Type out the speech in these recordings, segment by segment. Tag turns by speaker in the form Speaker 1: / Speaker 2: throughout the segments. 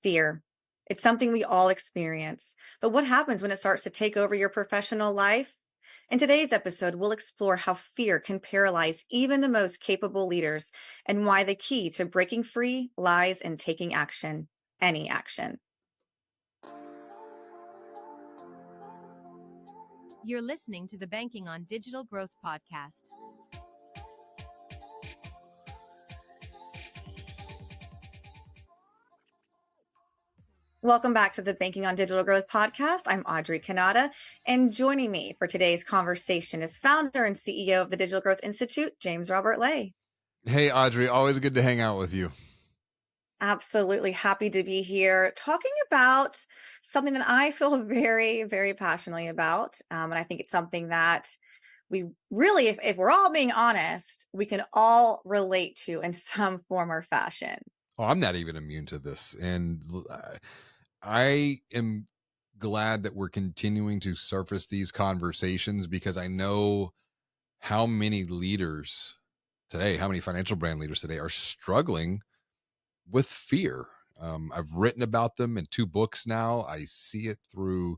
Speaker 1: Fear. It's something we all experience. But what happens when it starts to take over your professional life? In today's episode, we'll explore how fear can paralyze even the most capable leaders and why the key to breaking free lies in taking action, any action.
Speaker 2: You're listening to the Banking on Digital Growth podcast.
Speaker 1: Welcome back to the Banking on Digital Growth podcast. I'm Audrey Cannata, and joining me for today's conversation is founder and CEO of the Digital Growth Institute, James Robert Lay.
Speaker 3: Hey, Audrey, always good to hang out with you.
Speaker 1: Absolutely happy to be here talking about something that I feel very, very passionately about. And I think it's something that we really, if we're all being honest, we can all relate to in some form or fashion.
Speaker 3: Oh, I'm not even immune to this. And I am glad that we're continuing to surface these conversations because I know how many leaders today, how many financial brand leaders today are struggling with fear. I've written about them in 2 books now. I see it through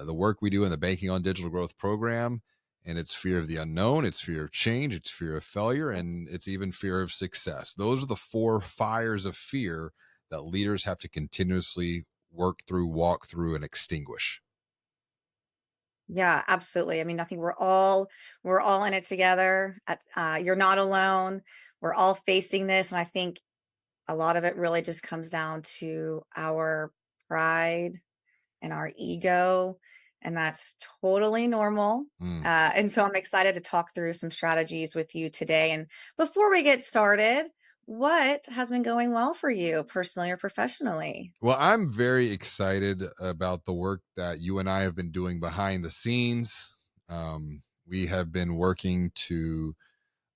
Speaker 3: the work we do in the Banking on Digital Growth program. And it's fear of the unknown, it's fear of change, it's fear of failure, and it's even fear of success. Those are the 4 fires of fear that leaders have to continuously work through, walk through, and extinguish.
Speaker 1: Yeah, absolutely. I mean, I think we're all in it together. You're not alone. We're all facing this, and I think a lot of it really just comes down to our pride and our ego, and that's totally normal.
Speaker 3: Mm.
Speaker 1: And so I'm excited to talk through some strategies with you today. And before we get started, what has been going well for you personally or professionally?
Speaker 3: Well, I'm very excited about the work that you and I have been doing behind the scenes. We have been working to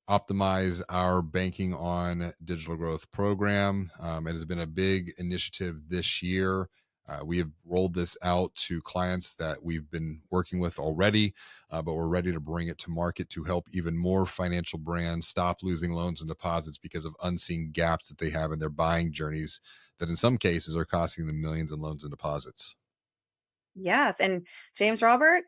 Speaker 3: optimize our Banking on Digital Growth program. It has been a big initiative this year. We have rolled this out to clients that we've been working with already, but we're ready to bring it to market to help even more financial brands stop losing loans and deposits because of unseen gaps that they have in their buying journeys that in some cases are costing them millions in loans and deposits.
Speaker 1: Yes. And James Robert,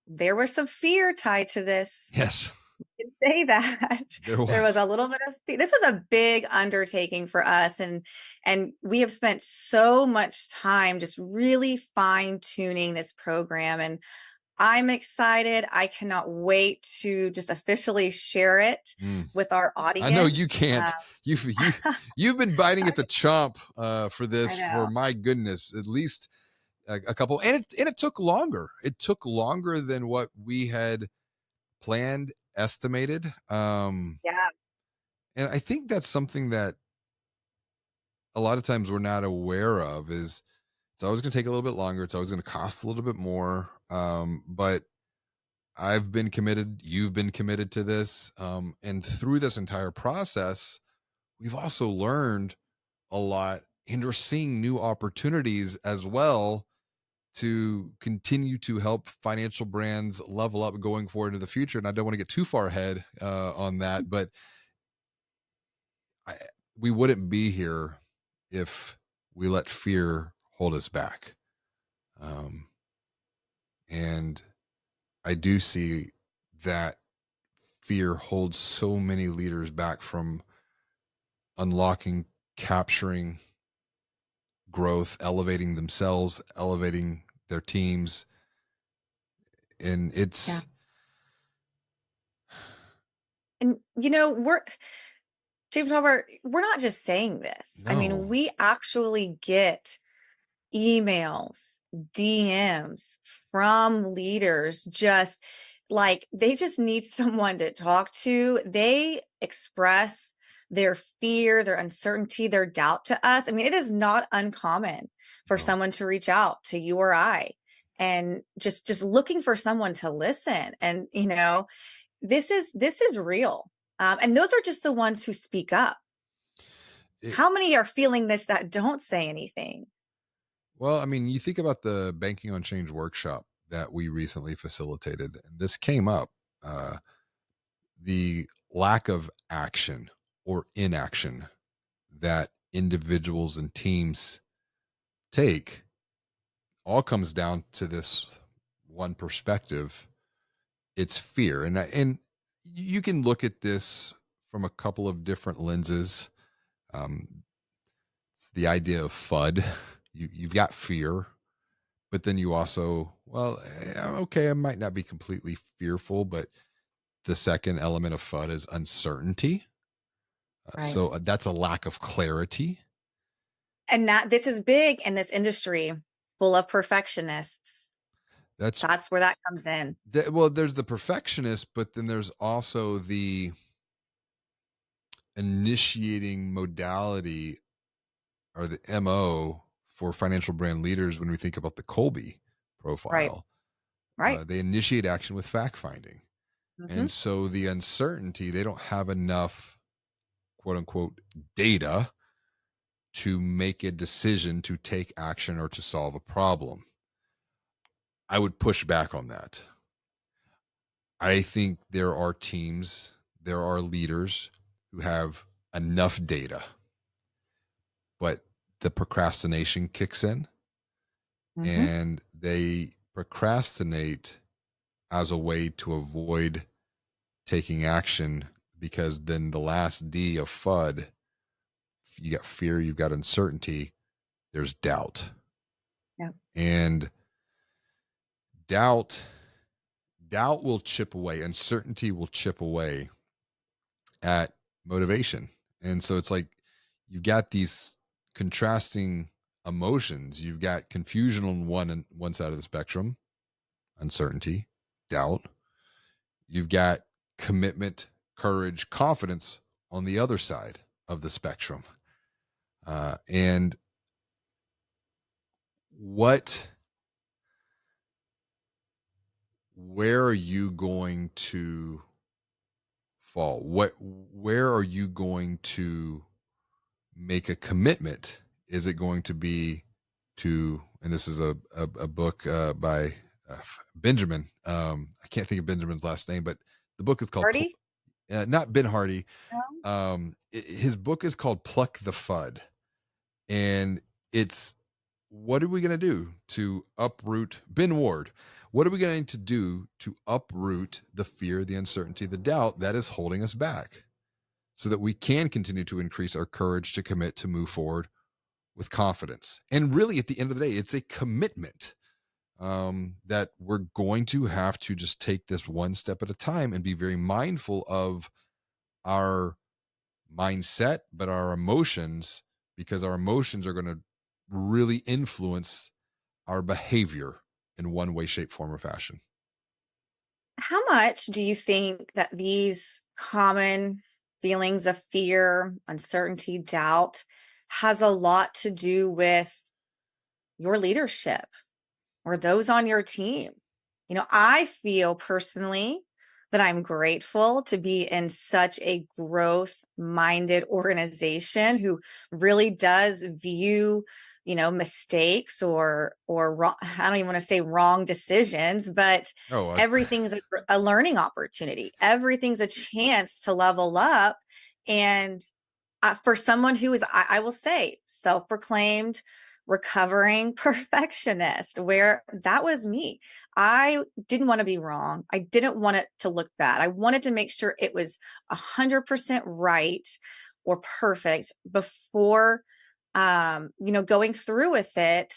Speaker 1: there was some fear tied to this.
Speaker 3: Yes,
Speaker 1: Can say that.
Speaker 3: there
Speaker 1: There was a
Speaker 3: was.
Speaker 1: little bit of this was a big undertaking for us, and we have spent so much time just really fine-tuning this program, and I'm excited. I cannot wait to just officially share it
Speaker 3: Mm.
Speaker 1: with our
Speaker 3: I know you
Speaker 1: audience.
Speaker 3: can't. You've been biting at the chomp for
Speaker 1: I
Speaker 3: this for
Speaker 1: know.
Speaker 3: my goodness, at least a couple, and it took longer. It took longer than what we had planned, estimated.
Speaker 1: Yeah.
Speaker 3: And I think that's something that a lot of times we're not aware of is it's always going to take a little bit longer. It's always going to cost a little bit more. But I've been committed. You've been committed to this. And through this entire process, we've also learned a lot and we're seeing new opportunities as well to continue to help financial brands level up going forward into the future. And I don't want to get too far ahead on that, but I, we wouldn't be here if we let fear hold us back. Um, and I do see that fear holds so many leaders back from unlocking, capturing growth, elevating themselves, elevating their teams. And
Speaker 1: Yeah.
Speaker 3: it's
Speaker 1: And we're James Robert, we're not just saying this. I mean,
Speaker 3: no,
Speaker 1: we actually get emails, DMs from leaders just like they just need someone to talk to. They express their fear, their uncertainty, their doubt to us. I mean, it is not uncommon for
Speaker 3: no.
Speaker 1: someone to reach out to you or I and just looking for someone to listen. And this is real. And those are just the ones who speak up.
Speaker 3: It,
Speaker 1: How many are feeling this that don't say anything?
Speaker 3: well, I mean, you think about the Banking on Change workshop that we recently facilitated, and this came up uh, the lack of action or inaction that individuals and teams take all comes down to this one perspective. It's fear. And you can look at this from a couple of different lenses. It's the idea of FUD. You've got fear, but then you also, well, okay, I might not be completely fearful, but the second element of FUD is uncertainty.
Speaker 1: Right.
Speaker 3: So that's a lack of clarity.
Speaker 1: And that this is big in this industry full of perfectionists.
Speaker 3: That's
Speaker 1: That's where that comes in.
Speaker 3: well, there's the perfectionist, but then there's also the initiating modality or the MO for financial brand leaders when we think about the Colby
Speaker 1: Right.
Speaker 3: profile.
Speaker 1: Right.
Speaker 3: They initiate action with fact finding.
Speaker 1: Mhm.
Speaker 3: And so the uncertainty, they don't have enough quote unquote data to make a decision to take action or to solve a problem. I would push back on that. I think there are teams, there are leaders who have enough data, but the procrastination kicks in
Speaker 1: Mhm.
Speaker 3: and they procrastinate as a way to avoid taking action because then the last D of FUD, you got fear, you've got uncertainty, there's doubt.
Speaker 1: Yeah.
Speaker 3: And doubt doubt will chip away, uncertainty will chip away at motivation. And so it's like you've got these contrasting emotions. You've got confusion on one side of the spectrum, uncertainty, doubt. You've got commitment, courage, confidence on the other side of the spectrum. And what, where are you going to fall? Where are you going to make a commitment? Is it going to be to, and this is a book by Benjamin. I can't think of Benjamin's last name, but the book is called
Speaker 1: Party?
Speaker 3: not Ben Hardy.
Speaker 1: No?
Speaker 3: His book is called Pluck the Fud, and it's what are we going to do to uproot Ben Ward? What are we going to do to uproot the fear, the uncertainty, the doubt that is holding us back, so that we can continue to increase our courage to commit to move forward with confidence? And really, at the end of the day, it's a commitment that we're going to have to just take this one step at a time and be very mindful of our mindset, but our emotions, because our emotions are going to really influence our behavior in one way, shape, form, or fashion.
Speaker 1: How much do you think that these common feelings of fear, uncertainty, doubt has a lot to do with your leadership or those on your team? I feel personally that I'm grateful to be in such a growth minded organization who really does view, mistakes or wrong, I don't even want to say wrong decisions, but
Speaker 3: Oh,
Speaker 1: everything's a learning opportunity. Everything's a chance to level up. And for someone who is, I will say, self-proclaimed recovering perfectionist, where that was me. I didn't want to be wrong. I didn't want it to look bad. I wanted to make sure it was 100% right or perfect before, going through with it.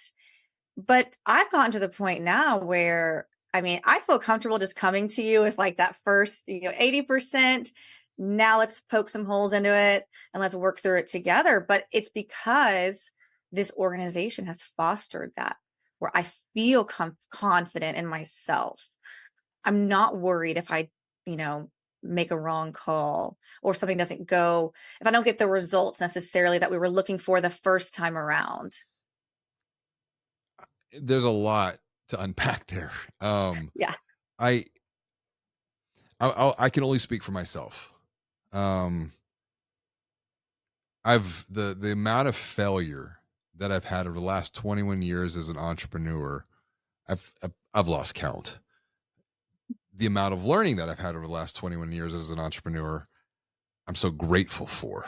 Speaker 1: But I've gotten to the point now where, I mean, I feel comfortable just coming to you with like that first, 80%. Now let's poke some holes into it and let's work through it together. But it's because this organization has fostered that, where I feel confident in myself. I'm not worried if I, you know, make a wrong call or something doesn't go, if I don't get the results necessarily that we were looking for the first time around.
Speaker 3: there's a lot to unpack there.
Speaker 1: Yeah.
Speaker 3: I I can only speak for myself. Um, the amount of failure that I've had over the last 21 years as an entrepreneur, I've lost count. The amount of learning that I've had over the last 21 years as an entrepreneur, I'm so grateful for.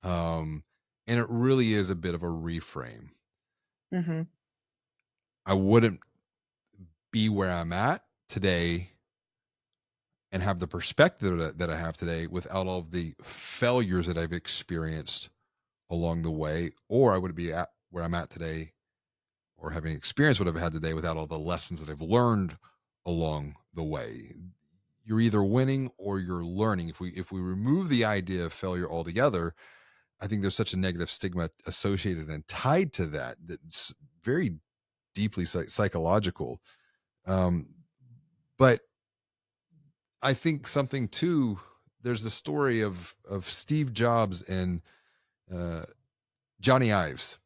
Speaker 3: Um, and it really is a bit of a reframe.
Speaker 1: Mhm.
Speaker 3: I wouldn't be where I'm at today and have the perspective that I have today without all of the failures that I've experienced along the way, or I would be at where I'm at today or having experienced what I've had today without all the lessons that I've learned along the way. You're either winning or you're learning. If we remove the idea of failure altogether, I think there's such a negative stigma associated and tied to that that's very deeply psychological. Um, but I think something too. There's the story of Steve Jobs and uh, Johnny Ives.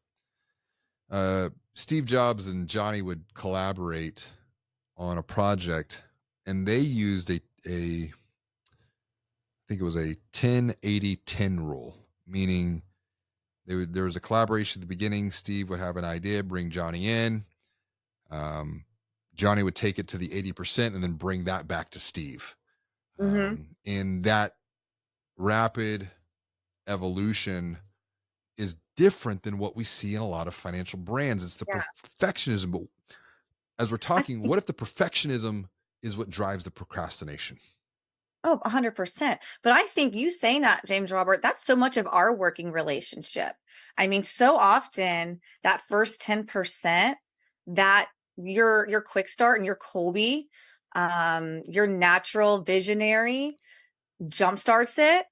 Speaker 3: Steve Jobs and Johnny would collaborate on a project, and they used a I think it was a 10-80-10 rule, meaning there was a collaboration at the beginning. Steve would have an idea, bring Johnny in. Um, Johnny would take it to the 80% and then bring that back to Steve.
Speaker 1: Mhm.
Speaker 3: And that rapid evolution is different than what we see in a lot of financial brands. It's the
Speaker 1: Yeah.
Speaker 3: perfectionism. But as we're
Speaker 1: I
Speaker 3: talking,
Speaker 1: think
Speaker 3: what if the perfectionism is what drives the procrastination?
Speaker 1: Oh, 100%. But I think you saying that, James Robert, that's so much of our working relationship. I mean, so often that first 10% that your quick start and your Colby, your natural visionary jump starts it.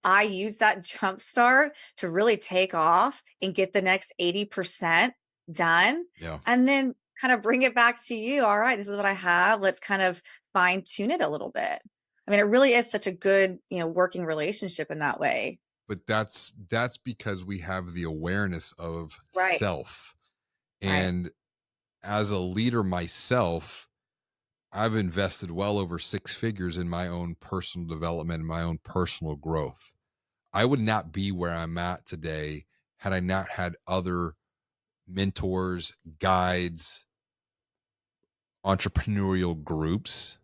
Speaker 1: I use that jump start to really take off and get the next 80% done,
Speaker 3: Yeah.
Speaker 1: and then kind of bring it back to you. All right, this is what I have. Let's kind of fine tune it a little bit. I mean, it really is such a good, working relationship in that way.
Speaker 3: But that's because we have the awareness of
Speaker 1: Right.
Speaker 3: self.
Speaker 1: Right.
Speaker 3: And as a leader myself, I've invested well over six figures in my own personal development, my own personal growth. I would not be where I'm at today had I not had other mentors, guides, entrepreneurial groups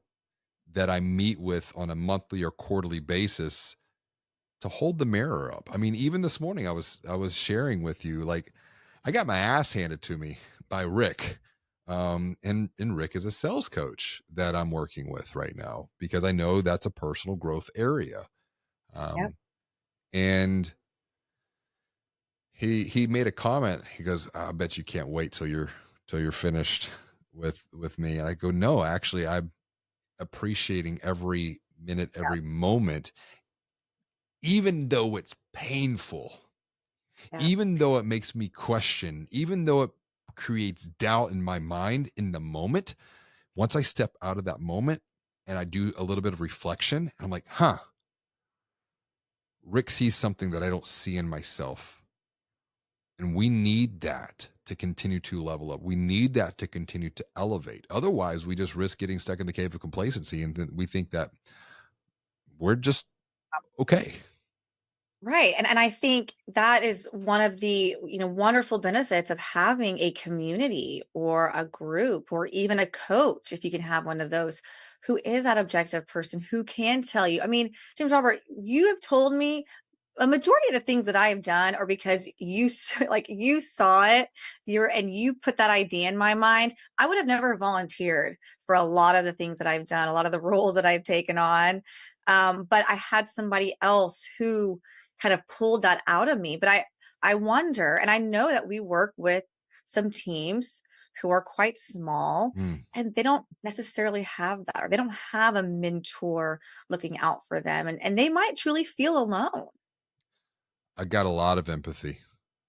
Speaker 3: that I meet with on a monthly or quarterly basis to hold the mirror up. I mean, even this morning I was sharing with you, like, I got my ass handed to me by Rick. And Rick is a sales coach that I'm working with right now because I know that's a personal growth area.
Speaker 1: Yep.
Speaker 3: Um, and he made a comment. He goes, "I bet you can't wait till you're finished with me." And I go, "No, actually, I'm appreciating every minute, every moment, even though it's painful,
Speaker 1: Yeah.
Speaker 3: even though it makes me question, even though it creates doubt in my mind in the moment. Once I step out of that moment and I do a little bit of reflection, I'm like, huh, Rick sees something that I don't see in myself. And we need that to continue to level up. We need that to continue to elevate. Otherwise, we just risk getting stuck in the cave of complacency. And then we think that we're just okay."
Speaker 1: Right. And I think that is one of the, wonderful benefits of having a community or a group or even a coach, if you can have one of those, who is that objective person who can tell you. I mean, James Robert, you have told me a majority of the things that I have done are because like you saw it, you put that idea in my mind. I would have never volunteered for a lot of the things that I've done, a lot of the roles that I've taken on. But I had somebody else who kind of pulled that out of me. But I wonder, and I know that we work with some teams who are quite small
Speaker 3: Mm,
Speaker 1: and they don't necessarily have that, or they don't have a mentor looking out for them. And they might truly feel alone.
Speaker 3: I got a lot of empathy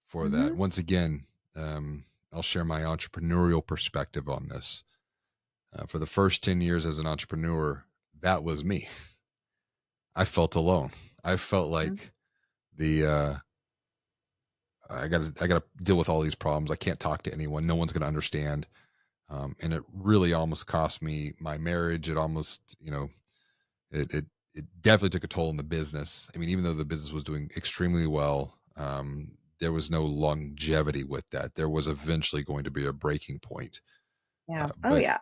Speaker 3: for that.
Speaker 1: Mhm.
Speaker 3: Once again, I'll share my entrepreneurial perspective on this. For the first 10 years as an entrepreneur, that was me. I felt alone. I felt
Speaker 1: Mhm.
Speaker 3: like the I got to deal with all these problems. I can't talk to anyone. No one's going to understand. And it really almost cost me my marriage. It almost, it definitely took a toll on the business. I mean, even though the business was doing extremely well, there was no longevity with that. There was eventually going to be a breaking point.
Speaker 1: Yeah. Oh,
Speaker 3: But
Speaker 1: yeah.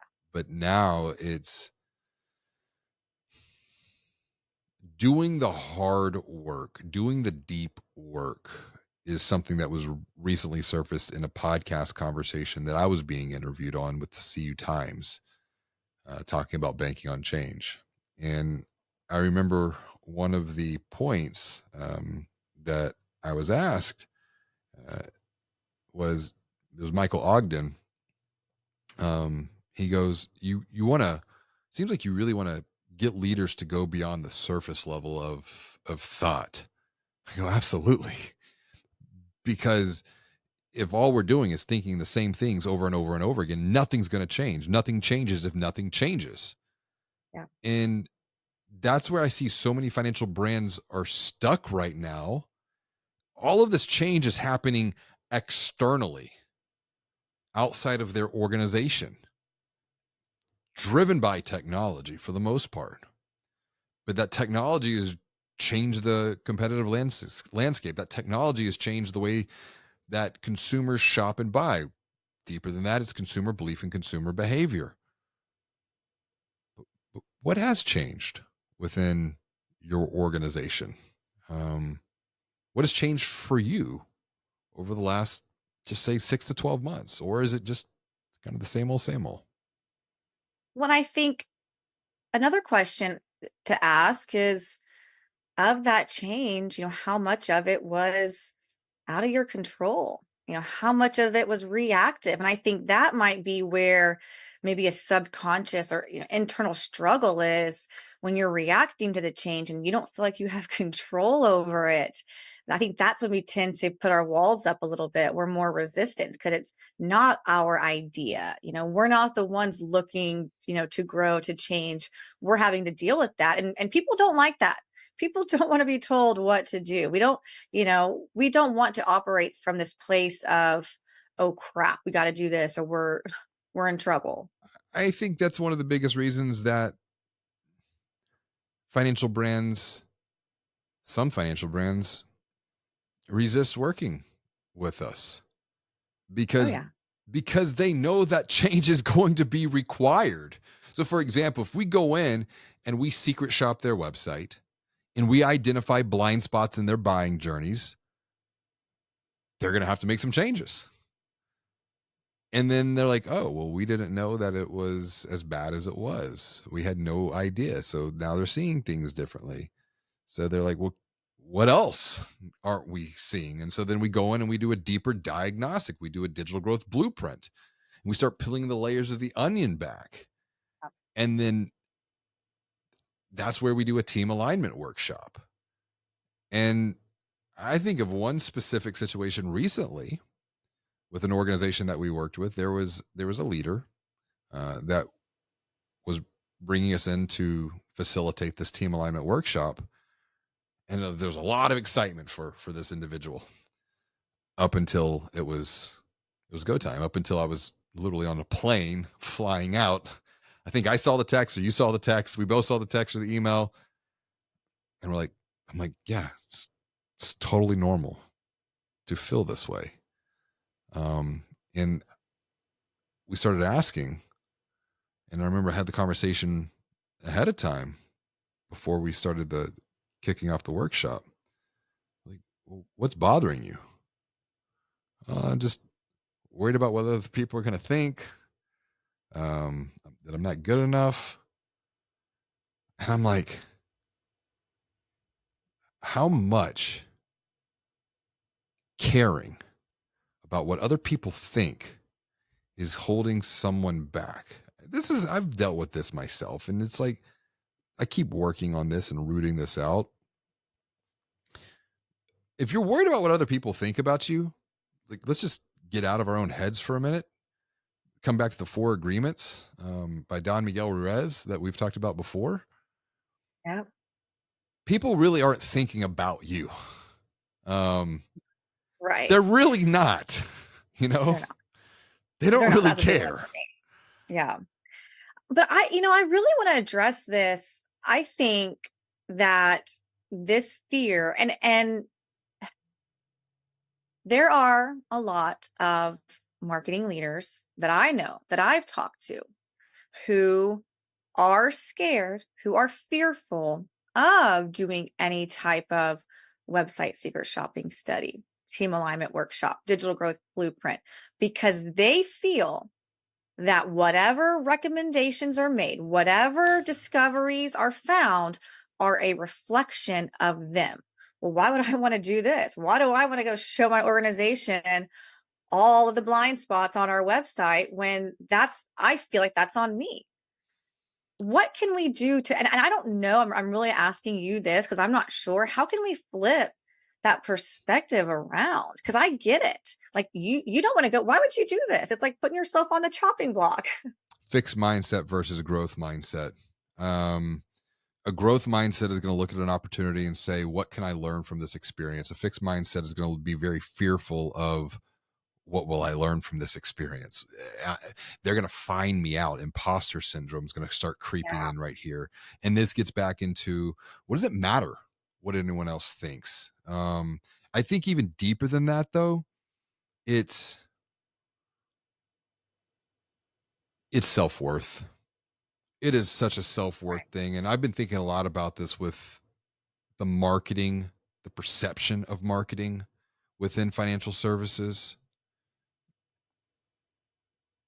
Speaker 3: now it's doing the hard work, doing the deep work. is something that was recently surfaced in a podcast conversation that I was being interviewed on with the CU Times, talking about banking on change. And I remember one of the points that I was asked uh, was it was Michael Ogden. He goes, "You want to? Seems like you really want to get leaders to go beyond the surface level of thought." I go, "Absolutely," because if all we're doing is thinking the same things over and over and over again, nothing's going to change. Nothing changes if nothing changes.
Speaker 1: Yeah.
Speaker 3: And that's where I see so many financial brands are stuck right now. All of this change is happening externally, outside of their organization, driven by technology for the most part. But that technology has changed the competitive landscape. That technology has changed the way that consumers shop and buy. Deeper than that, it's consumer belief and consumer behavior. What has changed within your organization? Um, what has changed for you over the last, just say, 6 to 12 months? Or is it just kind of the same old, same old?
Speaker 1: When I think another question to ask is, of that change, how much of it was out of your control? How much of it was reactive? And I think that might be where maybe a subconscious or internal struggle is when you're reacting to the change and you don't feel like you have control over it. And I think that's when we tend to put our walls up a little bit. We're more resistant because it's not our idea. We're not the ones looking, to grow, to change. We're having to deal with that. And people don't like that. People don't want to be told what to do. We don't want to operate from this place of, oh crap, we got to do this or we're in trouble.
Speaker 3: I think that's one of the biggest reasons that financial brands, some financial brands, resist working with us
Speaker 1: Oh
Speaker 3: because
Speaker 1: yeah.
Speaker 3: they know that change is going to be required. So for example, if we go in and we secret shop their website and we identify blind spots in their buying journeys, they're going to have to make some changes. And then they're like, "Oh, well, we didn't know that it was as bad as it was. We had no idea." So now they're seeing things differently. So they're like, "Well, what else aren't we seeing?" And so then we go in and we do a deeper diagnostic. We do a digital growth blueprint. And we start peeling the layers of the onion back. And then that's where we do a team alignment workshop. And I think of one specific situation recently with an organization that we worked with. There was a leader that was bringing us in to facilitate this team alignment workshop, and there was a lot of excitement for this individual up until it was go time. Up until I was literally on a plane flying out. I think I saw the text or you saw the text. We both saw the text or the email, and I'm like, yeah, it's totally normal to feel this way. And we started asking, and I remember I had the conversation ahead of time before we started the kicking off the workshop. Like, "Well, what's bothering you?" I'm just worried about what other people are going to think, that I'm not good enough. And I'm like, how much caring about what other people think is holding someone back? I've dealt with this myself. And it's like, I keep working on this and rooting this out. If you're worried about what other people think about you, like, let's just get out of our own heads for a minute. Come back to the Four Agreements by Don Miguel Ruiz that we've talked about before.
Speaker 1: Yeah.
Speaker 3: People really aren't thinking about you. Um,
Speaker 1: Right.
Speaker 3: they're really not, you know,
Speaker 1: They're not.
Speaker 3: they don't
Speaker 1: They're not.
Speaker 3: really
Speaker 1: That's a big one
Speaker 3: care.
Speaker 1: for me. Yeah. But I really want to address this. I think that this fear and there are a lot of marketing leaders that I know that I've talked to who are scared, who are fearful of doing any type of website secret shopping study. team alignment workshop, digital growth blueprint, because they feel that whatever recommendations are made, whatever discoveries are found, are a reflection of them. Well, why would I want to do this? Why do I want to go show my organization all of the blind spots on our website when I feel like that's on me? What can we do to, and I don't know, I'm really asking you this because I'm not sure. How can we flip that perspective around? Because I get it. Like you don't want to go, why would you do this? It's like putting yourself on the chopping block.
Speaker 3: Fixed mindset versus a growth mindset. Um, a growth mindset is going to look at an opportunity and say, what can I learn from this experience? A fixed mindset is going to be very fearful of, what will I learn from this experience? They're going to find me out. Imposter syndrome is going to start creeping
Speaker 1: Yeah,
Speaker 3: in right here. And this gets back into, what does it matter what anyone else thinks? I think even deeper than that, though, it's it's self-worth. It is such a self-worth
Speaker 1: right.
Speaker 3: thing. And I've been thinking a lot about this with the marketing, the perception of marketing within financial services.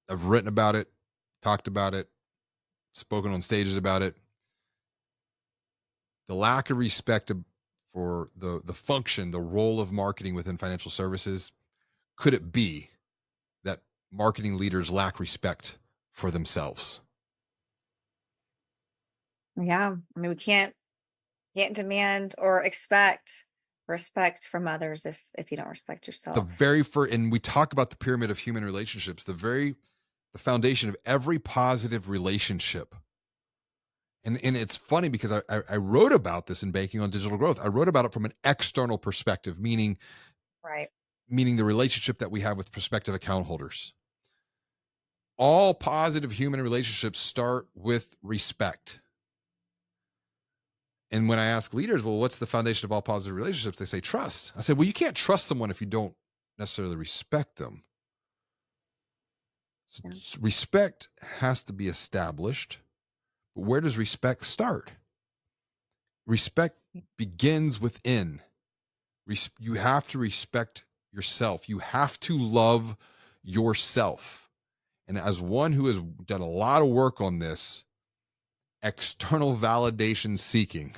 Speaker 3: I've written about it, talked about it, spoken on stages about it. The lack of respect for the function, the role of marketing within financial services. Could it be that marketing leaders lack respect for themselves?
Speaker 1: Yeah. I mean, we can't demand or expect respect from others if you don't respect
Speaker 3: The
Speaker 1: yourself.
Speaker 3: very first, and we talk about the pyramid of human relationships, the foundation of every positive relationship. And it's funny because I wrote about this in Banking on Digital Growth. I wrote about it from an external perspective,
Speaker 1: Right.
Speaker 3: meaning the relationship that we have with prospective account holders. All positive human relationships start with respect. And when I ask leaders, well, what's the foundation of all positive relationships? They say trust. I said, well, you can't trust someone if you don't necessarily respect them.
Speaker 1: Yeah.
Speaker 3: Respect has to be established. But where does respect start? Respect begins within. You have to respect yourself. You have to love yourself. And as one who has done a lot of work on this, external validation seeking.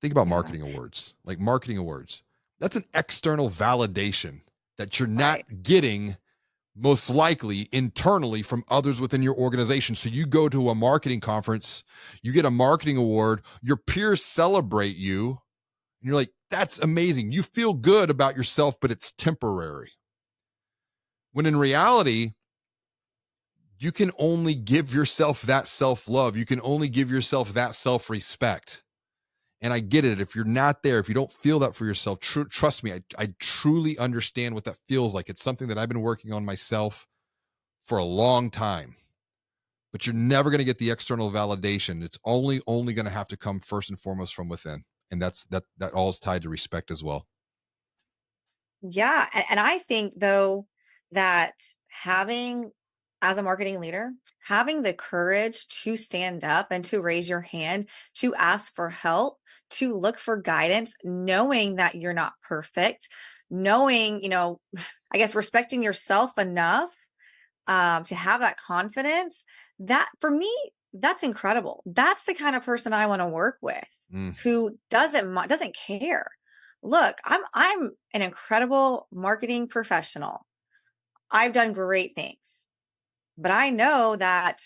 Speaker 3: Think about
Speaker 1: Yeah.
Speaker 3: marketing awards, like marketing awards. That's an external validation that you're
Speaker 1: Right.
Speaker 3: not getting most likely internally from others within your organization. So you go to a marketing conference, you get a marketing award, your peers celebrate you, and you're like, that's amazing. You feel good about yourself, but it's temporary. When in reality, you can only give yourself that self love. You can only give yourself that self respect. And I get it. If you're not there, if you don't feel that for yourself, trust me, I truly understand what that feels like. It's something that I've been working on myself for a long time. But you're never going to get the external validation. It's only going to have to come first and foremost from within. And that all is tied to respect as well.
Speaker 1: Yeah, and I think though that having as a marketing leader, having the courage to stand up and to raise your hand, to ask for help, to look for guidance, knowing that you're not perfect, knowing, I guess respecting yourself enough to have that confidence, that for me, that's incredible. That's the kind of person I want to work with,
Speaker 3: Mm.
Speaker 1: who doesn't care. Look, I'm an incredible marketing professional. I've done great things, but I know that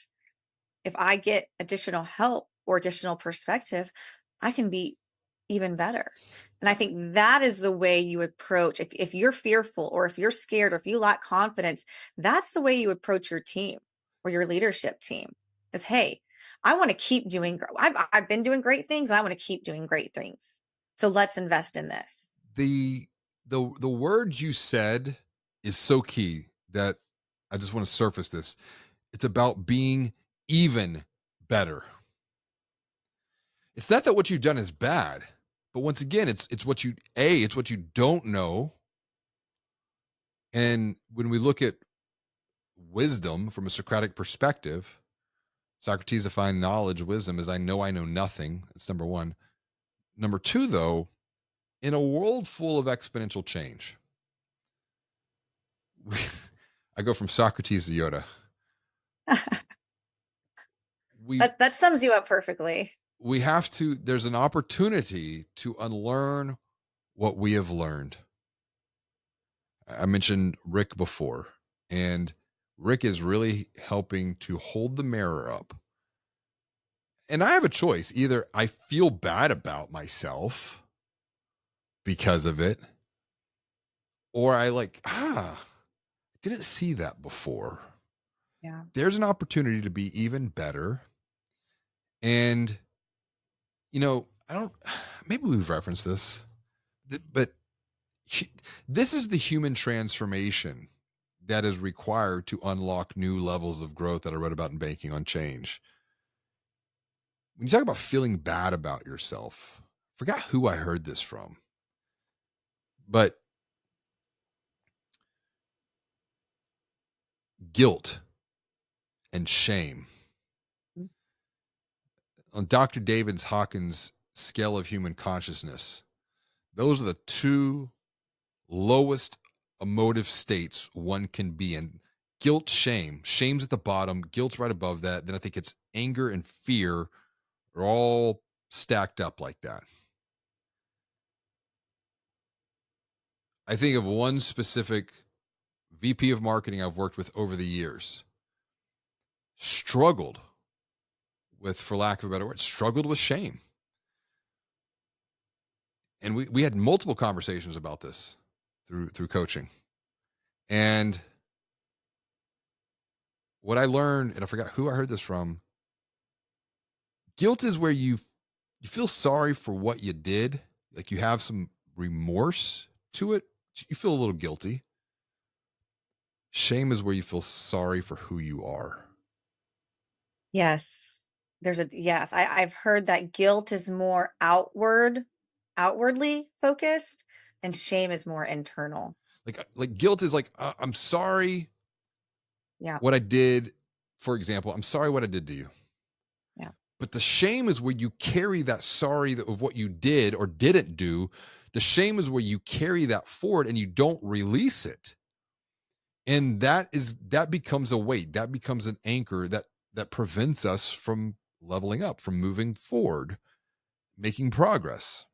Speaker 1: if I get additional help or additional perspective, I can be even better. And I think that is the way you approach if you're fearful or if you're scared or if you lack confidence, that's the way you approach your team or your leadership team. Is hey, I want to keep doing I've been doing great things and I want to keep doing great things. So let's invest in this.
Speaker 3: The the word you said is so key that I just want to surface this. It's about being even better. It's not that what you've done is bad, but once again, it's what it's what you don't know. And when we look at wisdom from a Socratic perspective, Socrates defined knowledge, wisdom as I know nothing. That's number one. Number two, though, In a world full of exponential change, I go from Socrates to Yoda. We
Speaker 1: That sums you up perfectly.
Speaker 3: we have to there's an opportunity to unlearn what we have learned. I mentioned Rick before, and Rick is really helping to hold the mirror up. And I have a choice. Either I feel bad about myself because of it, or I didn't see that before.
Speaker 1: Yeah.
Speaker 3: There's an opportunity to be even better. And, I don't, maybe we've referenced this, but hu- this is the human transformation that is required to unlock new levels of growth that I wrote about in Banking on Change. When you talk about feeling bad about yourself, I forgot who I heard this from, but guilt and shame
Speaker 1: Mm.
Speaker 3: on Dr. David Hawkins' scale of human consciousness, those are the two lowest emotive states one can be in. Guilt, shame. Shame's at the bottom, guilt's right above that. Then I think it's anger and fear are all stacked up like that. I think of one specific VP of marketing I've worked with over the years, struggled with, for lack of a better word, struggled with shame. And we had multiple conversations about this through coaching. And what I learned, and I forgot who I heard this from, guilt is where you feel sorry for what you did, like you have some remorse to it. You feel a little guilty. Shame is where you feel sorry for who you are.
Speaker 1: Yes. Yes, I've heard that guilt is more outwardly focused, and shame is more internal.
Speaker 3: Like guilt is like I'm sorry
Speaker 1: Yeah,
Speaker 3: what I did. For example, I'm sorry what I did to you.
Speaker 1: yeah,
Speaker 3: But the shame is where you carry that sorry of what you did or didn't do. The shame is where you carry that forward and you don't release it. And that becomes a weight. That becomes an anchor that prevents us from leveling up, from moving forward, making progress.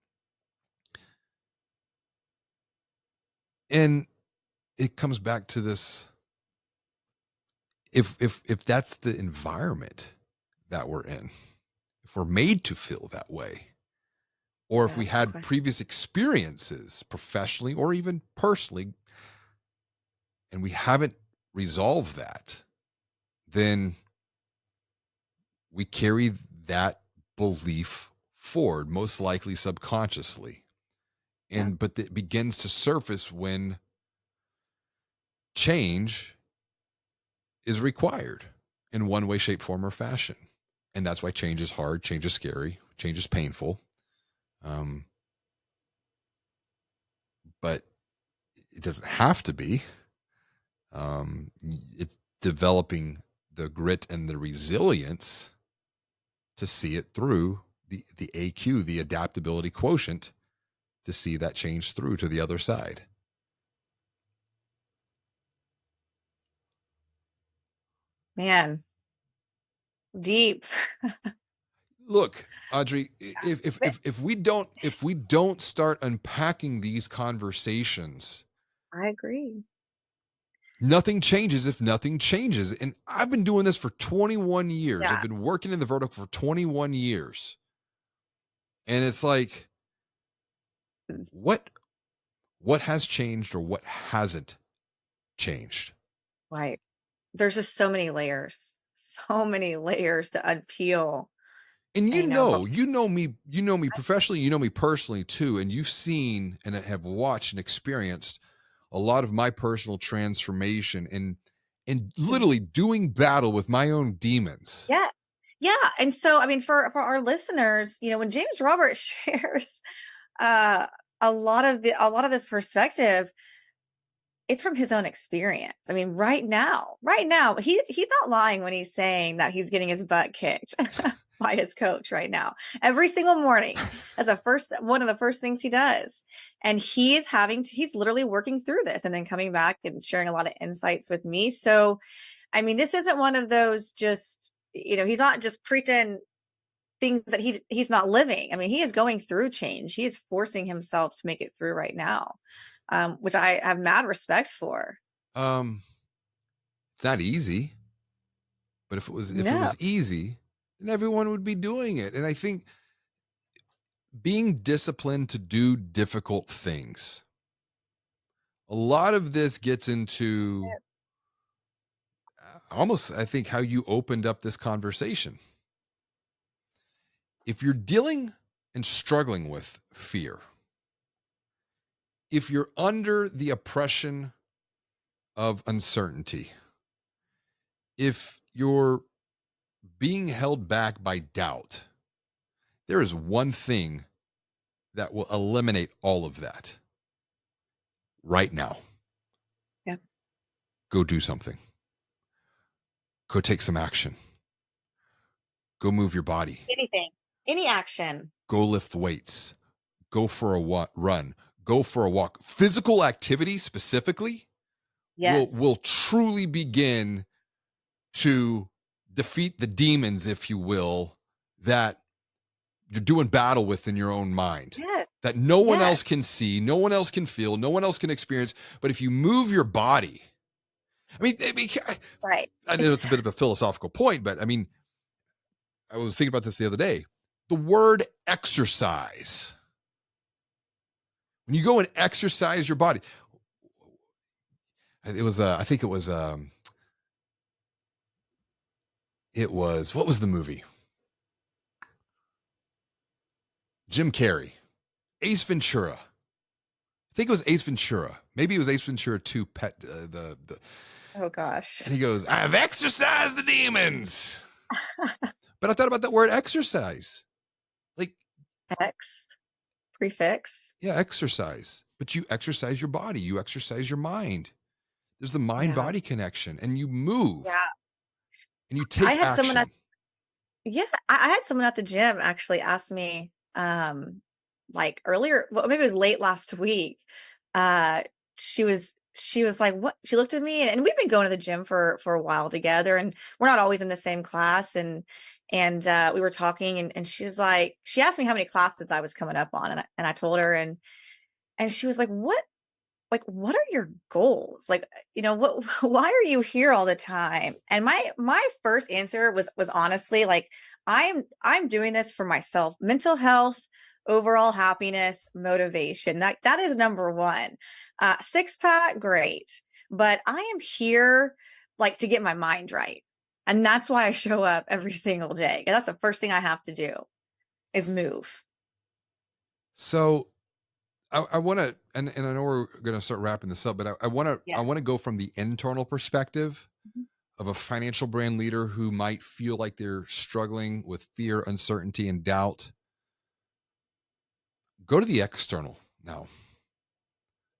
Speaker 3: And it comes back to this, if that's the environment that we're in, if we're made to feel that way, or if we
Speaker 1: yes, the
Speaker 3: had
Speaker 1: question.
Speaker 3: previous experiences professionally or even personally and we haven't resolved that, then we carry that belief forward, most likely subconsciously.
Speaker 1: Yeah,
Speaker 3: And but it begins to surface when change is required in one way, shape, form, or fashion. And that's why change is hard, change is scary, change is painful. Um, but it doesn't have to be. It's developing the grit and the resilience to see it through, the AQ, the adaptability quotient, to see that change through to the other side.
Speaker 1: man, deep.
Speaker 3: Look, Audrey, if
Speaker 1: But
Speaker 3: if if we don't start unpacking these conversations,
Speaker 1: I agree.
Speaker 3: nothing changes if nothing changes. And I've been doing this for 21 years. I've
Speaker 1: Yeah,
Speaker 3: been working in the vertical for 21 years. And it's like, what what has changed or what hasn't changed?
Speaker 1: right. There's just so many layers to unpeel,
Speaker 3: And
Speaker 1: and, but
Speaker 3: you know me professionally, you know me personally too, and you've seen and have watched and experienced a lot of my personal transformation and
Speaker 1: Mhm.
Speaker 3: literally doing battle with my own demons.
Speaker 1: Yes. Yeah, and so, I mean, for our listeners, when James Roberts shares, uh, a lot of this perspective, it's from his own experience. I mean, right now, he's not lying when he's saying that he's getting his butt kicked. by his coach right now. Every single morning, as a first one of the first things he does. And he's literally working through this and then coming back and sharing a lot of insights with me. So, I mean, this isn't one of those just, he's not just preaching things that he's not living. I mean, he is going through change. He is forcing himself to make it through right now, which I have mad respect for.
Speaker 3: Um, it's not easy, but if it
Speaker 1: No.
Speaker 3: was easy, then everyone would be doing it. And I think being disciplined to do difficult things. A lot of this gets into almost, I think, how you opened up this conversation. If you're dealing and struggling with fear, if you're under the oppression of uncertainty, if you're being held back by doubt, there is one thing that will eliminate all of that right now.
Speaker 1: Yeah.
Speaker 3: Go do something. Go take some action. Go move your body.
Speaker 1: Anything, any action.
Speaker 3: Go lift weights. Go for a run. Go for a walk. Physical activity specifically will
Speaker 1: Yes.
Speaker 3: truly begin to defeat the demons, if you will, that you're doing battle with in your own mind,
Speaker 1: Yes.
Speaker 3: that no one else
Speaker 1: Yes.
Speaker 3: can see, no one else can feel, no one else can experience. But if you move your body,
Speaker 1: Right.
Speaker 3: I know
Speaker 1: It's
Speaker 3: it's a bit of a philosophical point, but I mean, I was thinking about this the other day. The word exercise, when you go and exercise your body, I think what was the movie? Jim Carrey, Ace Ventura. I think it was Ace Ventura. Maybe it was Ace Ventura 2 Pet the
Speaker 1: oh gosh.
Speaker 3: and he goes, "I've exorcised the demons." But I thought about that word exercise. Like,
Speaker 1: X prefix.
Speaker 3: yeah, exercise. But you exercise your body, you exercise your mind. There's the mind
Speaker 1: Yeah.
Speaker 3: body connection and you move
Speaker 1: Yeah.
Speaker 3: and you
Speaker 1: I
Speaker 3: take
Speaker 1: had someone at
Speaker 3: action.
Speaker 1: Yeah, I had someone at the gym actually ask me, like earlier, well, maybe it was late last week. Uh, she was like, "What?" She looked at me, and we've been going to the gym for a while together, and we're not always in the same class. And we were talking, and she was like, she asked me how many classes I was coming up on, and I told her, and she was like, what are your goals? Like, what why are you here all the time? And my first answer was honestly like, I'm doing this for myself, mental health, overall happiness, motivation. That is number one. Six pack, great. But I am here like to get my mind right. And that's why I show up every single day. And that's the first thing I have to do is move.
Speaker 3: So I want to, and I know we're going to start wrapping this up, but I
Speaker 1: Yes.
Speaker 3: want to go from the internal perspective
Speaker 1: Mhm.
Speaker 3: of a financial brand leader who might feel like they're struggling with fear, uncertainty, and doubt. Go to the external now.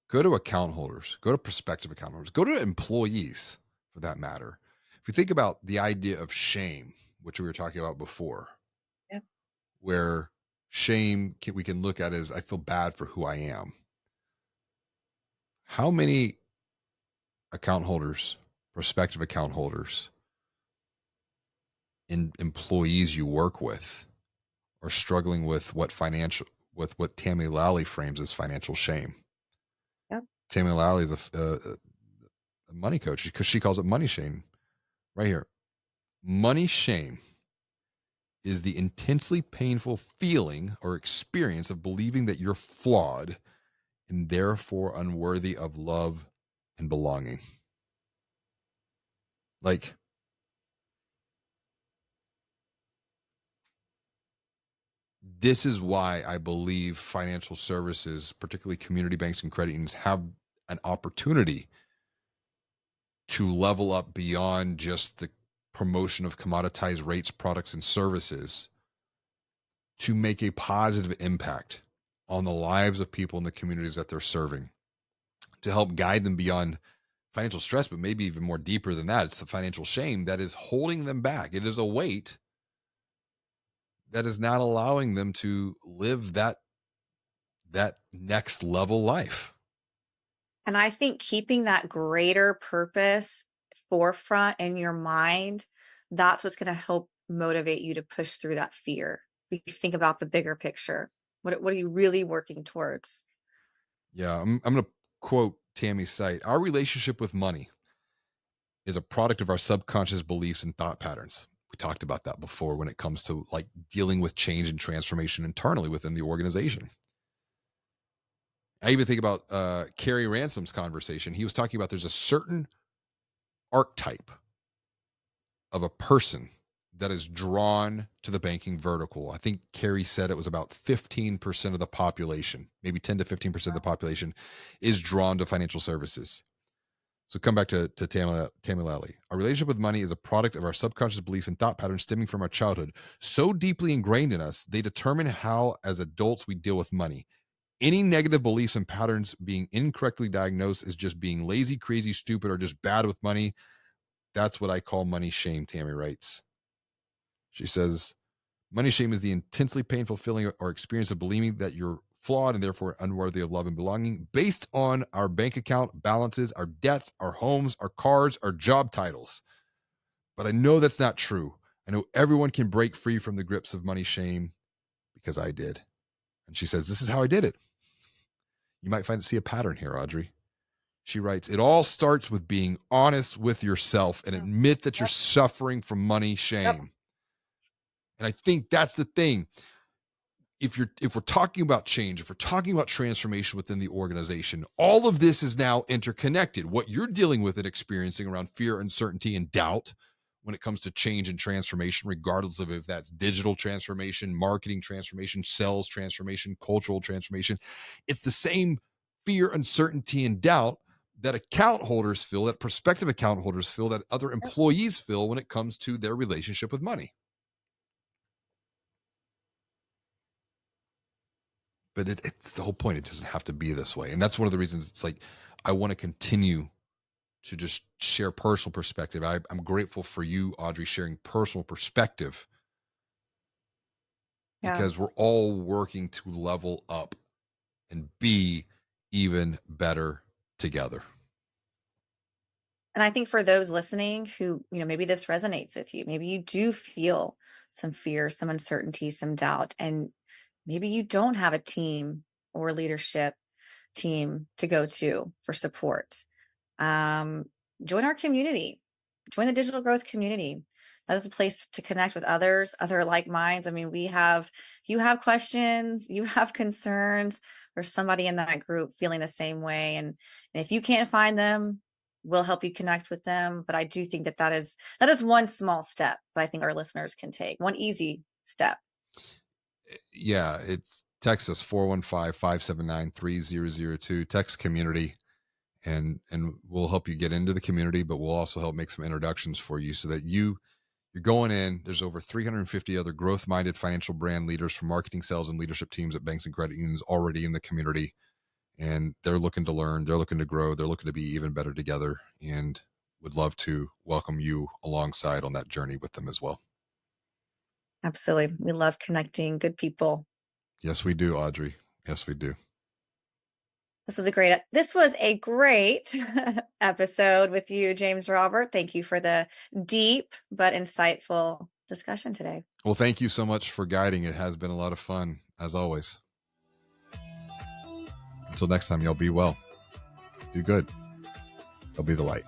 Speaker 3: Go to account holders, go to prospective account holders, go to employees for that matter. If you think about the idea of shame, which we were talking about before,
Speaker 1: Yep.
Speaker 3: where we can look at as I feel bad for who I am. How many account holders, prospective account holders, employees you work with are struggling with what Tammy Lally frames as financial shame?
Speaker 1: Yep.
Speaker 3: Tammy Lally is a money coach because she calls it money shame right here. Money shame is the intensely painful feeling or experience of believing that you're flawed and therefore unworthy of love and belonging. Like, this is why I believe financial services, particularly community banks and credit unions, have an opportunity to level up beyond just the promotion of commoditized rates, products, and services to make a positive impact on the lives of people in the communities that they're serving, to help guide them beyond financial stress, but maybe even more deeper than that. It's the financial shame that is holding them back. It is a weight that is not allowing them to live that next level life.
Speaker 1: And I think keeping that greater purpose forefront in your mind, that's what's going to help motivate you to push through that fear. You think about the bigger picture. What are you really working towards?
Speaker 3: Yeah, I'm going to quote Tammy's site. Our relationship with money is a product of our subconscious beliefs and thought patterns. We talked about that before when it comes to like dealing with change and transformation internally within the organization. I even think about Carrie Ransom's conversation. He was talking about there's a certain archetype of a person that is drawn to the banking vertical. I think Carrie said it was about 15% of the population, maybe 10 to 15% of the population is drawn to financial services. So come back to Tammy Lally. Our relationship with money is a product of our subconscious beliefs and thought patterns stemming from our childhood. So deeply ingrained in us, they determine how, as adults, we deal with money. Any negative beliefs and patterns being incorrectly diagnosed as just being lazy, crazy, stupid, or just bad with money. That's what I call money shame, Tammy writes. She says, money shame is the intensely painful feeling or experience of believing that you're flawed and therefore unworthy of love and belonging based on our bank account balances, our debts, our homes, our cars, our job titles. But I know that's not true. I know everyone can break free from the grips of money shame because I did. And she says, this is how I did it. You might see a pattern here, Audrey. She writes, it all starts with being honest with yourself and
Speaker 1: Yeah.
Speaker 3: admit that you're
Speaker 1: Yep.
Speaker 3: suffering from money
Speaker 1: Yep.
Speaker 3: shame. And I think that's the thing. If we're talking about change, if we're talking about transformation within the organization, all of this is now interconnected. What you're dealing with and experiencing around fear, uncertainty, and doubt when it comes to change and transformation, regardless of if that's digital transformation, marketing transformation, sales transformation, cultural transformation, it's the same fear, uncertainty, and doubt that account holders feel, that prospective account holders feel, that other
Speaker 1: Yep.
Speaker 3: employees feel when it comes to their relationship with money. But it's the whole point. It doesn't have to be this way. And that's one of the reasons it's like I want to continue to just share personal perspective. I'm grateful for you, Audrey, sharing personal perspective
Speaker 1: Yeah.
Speaker 3: because we're all working to level up and be even better together.
Speaker 1: And I think for those listening who, maybe this resonates with you, maybe you do feel some fear, some uncertainty, some doubt, and maybe you don't have a team or leadership team to go to for support. um, Join our community, join the digital growth community. That is a place to connect with others, other like minds. I mean, you have questions, you have concerns. There's somebody in that group feeling the same way. And if you can't find them, we'll help you connect with them. But I do think that is one small step that I think our listeners can take, one easy step.
Speaker 3: Yeah, it's text us 415-579-3002. Text community and we'll help you get into the community, but we'll also help make some introductions for you so that you're going in. There's over 350 other growth minded financial brand leaders from marketing, sales, and leadership teams at banks and credit unions already in the community. And they're looking to learn, they're looking to grow, they're looking to be even better together, and would love to welcome you alongside on that journey with them as well.
Speaker 1: Absolutely. We love connecting good people.
Speaker 3: Yes, we do, Audrey. Yes, we do.
Speaker 1: This was a great episode with you, James Robert. Thank you for the deep but insightful discussion today.
Speaker 3: Well, thank you so much for guiding. It has been a lot of fun, as always. Until next time, y'all be well. Do good. They'll be the light.